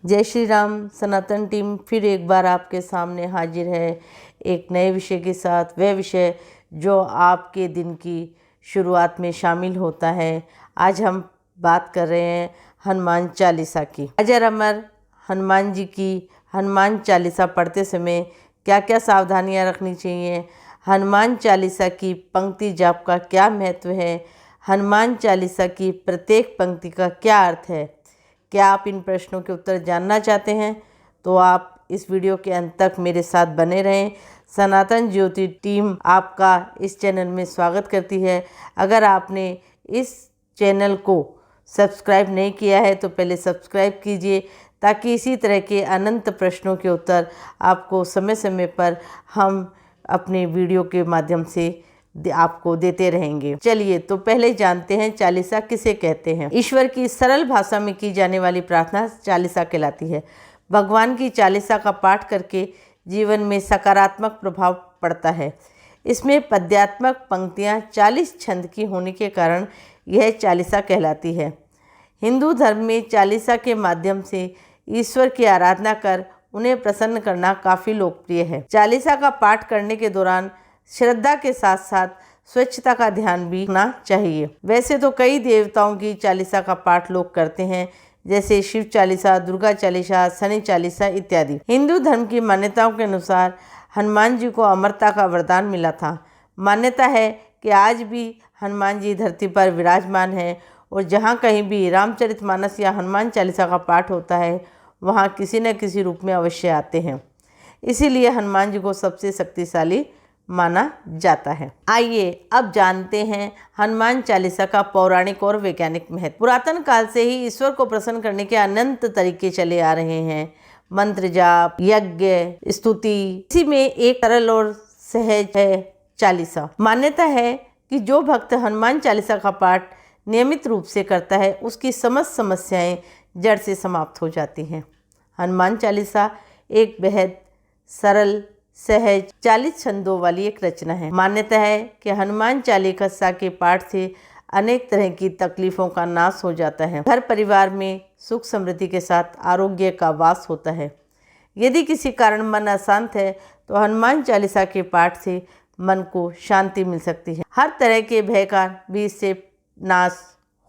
जय श्री राम। सनातन टीम फिर एक बार आपके सामने हाजिर है एक नए विषय के साथ। वह विषय जो आपके दिन की शुरुआत में शामिल होता है। आज हम बात कर रहे हैं हनुमान चालीसा की। अजर अमर हनुमान जी की हनुमान चालीसा पढ़ते समय क्या क्या सावधानियां रखनी चाहिए, हनुमान चालीसा की पंक्ति जाप का क्या महत्व है, हनुमान चालीसा की प्रत्येक पंक्ति का क्या अर्थ है। क्या आप इन प्रश्नों के उत्तर जानना चाहते हैं तो आप इस वीडियो के अंत तक मेरे साथ बने रहें। सनातन ज्योति टीम आपका इस चैनल में स्वागत करती है। अगर आपने इस चैनल को सब्सक्राइब नहीं किया है तो पहले सब्सक्राइब कीजिए, ताकि इसी तरह के अनंत प्रश्नों के उत्तर आपको समय समय पर हम अपने वीडियो के माध्यम से आपको देते रहेंगे। चलिए तो पहले जानते हैं चालीसा किसे कहते हैं। ईश्वर की सरल भाषा में की जाने वाली प्रार्थना चालीसा कहलाती है। भगवान की चालीसा का पाठ करके जीवन में सकारात्मक प्रभाव पड़ता है। इसमें पद्यात्मक पंक्तियां 40 छंद की होने के कारण यह चालीसा कहलाती है। हिंदू धर्म में चालीसा के माध्यम से ईश्वर की आराधना कर उन्हें प्रसन्न करना काफ़ी लोकप्रिय है। चालीसा का पाठ करने के दौरान श्रद्धा के साथ साथ स्वच्छता का ध्यान भी रखना चाहिए। वैसे तो कई देवताओं की चालीसा का पाठ लोग करते हैं, जैसे शिव चालीसा, दुर्गा चालीसा, शनि चालीसा इत्यादि। हिंदू धर्म की मान्यताओं के अनुसार हनुमान जी को अमरता का वरदान मिला था। मान्यता है कि आज भी हनुमान जी धरती पर विराजमान है और जहाँ कहीं भी रामचरितमानस या हनुमान चालीसा का पाठ होता है वहाँ किसी न किसी रूप में अवश्य आते हैं। इसीलिए हनुमान जी को सबसे शक्तिशाली माना जाता है। आइए अब जानते हैं हनुमान चालीसा का पौराणिक और वैज्ञानिक महत्व। पुरातन काल से ही ईश्वर को प्रसन्न करने के अनंत तरीके चले आ रहे हैं। मंत्र जाप, यज्ञ, स्तुति, इसी में एक सरल और सहज है चालीसा। मान्यता है कि जो भक्त हनुमान चालीसा का पाठ नियमित रूप से करता है उसकी समस्त समस्याएं जड़ से समाप्त हो जाती हैं। हनुमान चालीसा एक बेहद सरल, सहज 40 छंदों वाली एक रचना है। मान्यता है कि हनुमान चालीसा के पाठ से अनेक तरह की तकलीफों का नाश हो जाता है। घर परिवार में सुख समृद्धि के साथ आरोग्य का वास होता है। यदि किसी कारण मन अशांत है तो हनुमान चालीसा के पाठ से मन को शांति मिल सकती है। हर तरह के भय का भी इससे नाश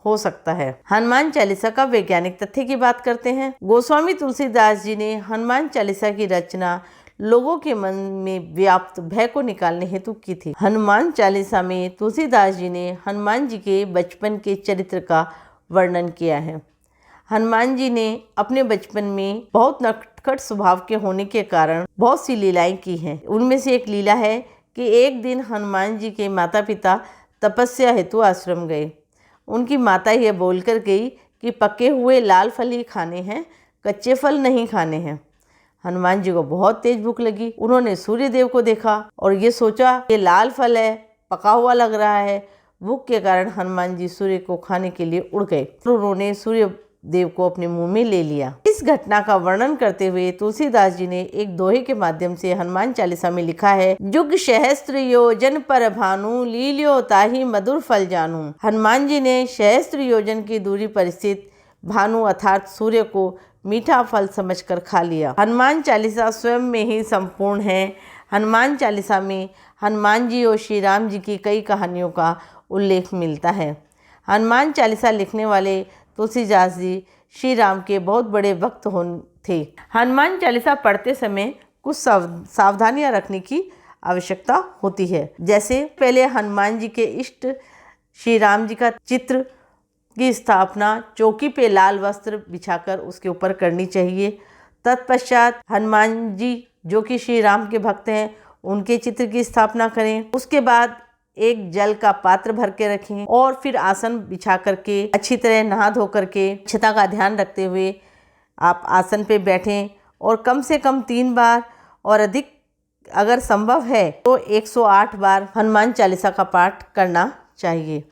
हो सकता है। हनुमान चालीसा का वैज्ञानिक तथ्य की बात करते हैं। गोस्वामी तुलसीदास जी ने हनुमान चालीसा की रचना लोगों के मन में व्याप्त भय को निकालने हेतु की थी। हनुमान चालीसा में तुलसीदास जी ने हनुमान जी के बचपन के चरित्र का वर्णन किया है। हनुमान जी ने अपने बचपन में बहुत नटखट स्वभाव के होने के कारण बहुत सी लीलाएं की हैं। उनमें से एक लीला है कि एक दिन हनुमान जी के माता पिता तपस्या हेतु आश्रम गए। उनकी माता यह बोलकर गई कि पके हुए लाल फल ही खाने हैं, कच्चे फल नहीं खाने हैं। हनुमान जी को बहुत तेज भूख लगी। उन्होंने सूर्य देव को देखा और ये सोचा कि लाल फल है, पका हुआ लग रहा है। भूख के कारण हनुमान जी सूर्य को खाने के लिए उड़ गए। उन्होंने सूर्य देव को अपने मुंह में ले लिया। इस घटना का वर्णन करते हुए तुलसीदास जी ने एक दोहे के माध्यम से हनुमान चालीसा में लिखा है, जुग सहस्त्र योजन पर भानु, लील्यो ताहि मधुर फल जानू। हनुमान जी ने सहस्त्र योजन की दूरी पर स्थित भानु अर्थात सूर्य को मीठा फल समझकर खा लिया। हनुमान चालीसा स्वयं में ही संपूर्ण है। हनुमान चालीसा में हनुमान जी और श्री राम जी की कई कहानियों का उल्लेख मिलता है। हनुमान चालीसा लिखने वाले तुलसीदास जी श्री राम के बहुत बड़े भक्त थे। हनुमान चालीसा पढ़ते समय कुछ सावधानियां रखने की आवश्यकता होती है। जैसे पहले हनुमान जी के इष्ट श्री राम जी का चित्र की स्थापना चौकी पे लाल वस्त्र बिछाकर उसके ऊपर करनी चाहिए। तत्पश्चात हनुमान जी जो कि श्री राम के भक्त हैं उनके चित्र की स्थापना करें। उसके बाद एक जल का पात्र भर के रखें और फिर आसन बिछा करके अच्छी तरह नहा धो करके स्वच्छता का ध्यान रखते हुए आप आसन पे बैठें और कम से कम 3 बार और अधिक अगर संभव है तो 108 बार हनुमान चालीसा का पाठ करना चाहिए।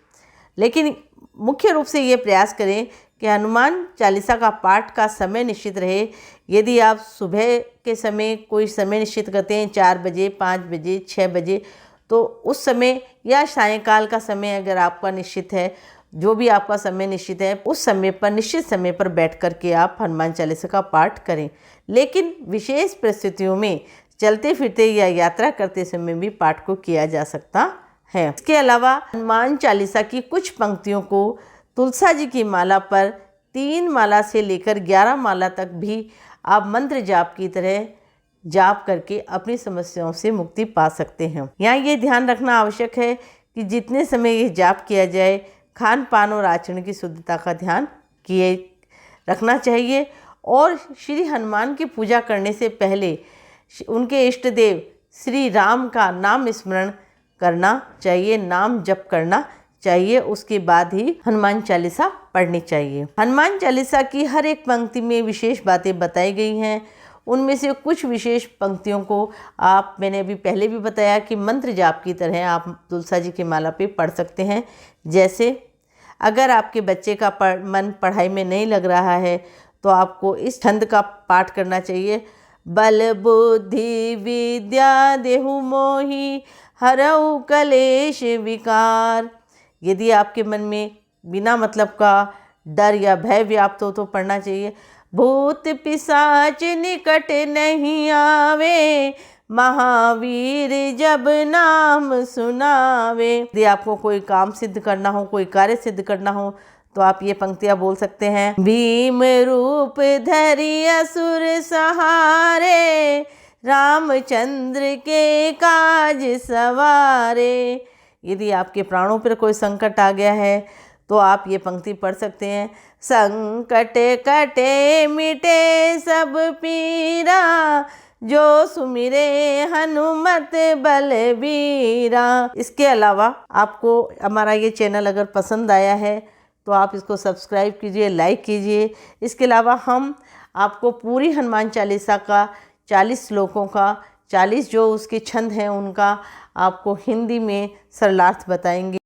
लेकिन मुख्य रूप से ये प्रयास करें कि हनुमान चालीसा का पाठ का समय निश्चित रहे। यदि आप सुबह के समय कोई समय निश्चित करते हैं 4 बजे, 5 बजे, 6 बजे, तो उस समय या सायंकाल का समय अगर आपका निश्चित है जो भी आपका समय निश्चित है उस समय पर, निश्चित समय पर बैठ कर के आप हनुमान चालीसा का पाठ करें। लेकिन विशेष परिस्थितियों में चलते फिरते या यात्रा करते समय भी पाठ को किया जा सकता है। इसके अलावा हनुमान चालीसा की कुछ पंक्तियों को तुलसा जी की माला पर 3 माला से लेकर 11 माला तक भी आप मंत्र जाप की तरह जाप करके अपनी समस्याओं से मुक्ति पा सकते हैं। यहाँ ये ध्यान रखना आवश्यक है कि जितने समय ये जाप किया जाए, खान पान और आचरण की शुद्धता का ध्यान किए रखना चाहिए। और श्री हनुमान की पूजा करने से पहले उनके इष्ट देव श्री राम का नाम स्मरण करना चाहिए, नाम जप करना चाहिए। उसके बाद ही हनुमान चालीसा पढ़नी चाहिए। हनुमान चालीसा की हर एक पंक्ति में विशेष बातें बताई गई हैं। उनमें से कुछ विशेष पंक्तियों को मैंने अभी पहले भी बताया कि मंत्र जाप की तरह आप तुलसा जी की माला पे पढ़ सकते हैं। जैसे अगर आपके बच्चे का मन पढ़ाई में नहीं लग रहा है तो आपको इस छंद का पाठ करना चाहिए। बल बुद्धि विद्या देहु मोहि हरऊ कलेश विकार। यदि आपके मन में बिना मतलब का डर या भय व्याप्त हो तो पढ़ना चाहिए। भूत पिशाच निकट नहीं आवे, महावीर जब नाम सुनावे। यदि आपको कोई काम सिद्ध करना हो, कोई कार्य सिद्ध करना हो तो आप ये पंक्तियाँ बोल सकते हैं। भीम रूप धरि असुर सहारे, रामचंद्र के काज सवारे। यदि आपके प्राणों पर कोई संकट आ गया है तो आप ये पंक्ति पढ़ सकते हैं। संकट कटे मिटे सब पीरा, जो सुमिरे हनुमत बलबीरा। इसके अलावा आपको हमारा ये चैनल अगर पसंद आया है तो आप इसको सब्सक्राइब कीजिए, लाइक कीजिए। इसके अलावा हम आपको पूरी हनुमान चालीसा का 40 श्लोकों का 40 जो उसके छंद हैं उनका आपको हिंदी में सरलार्थ बताएंगे।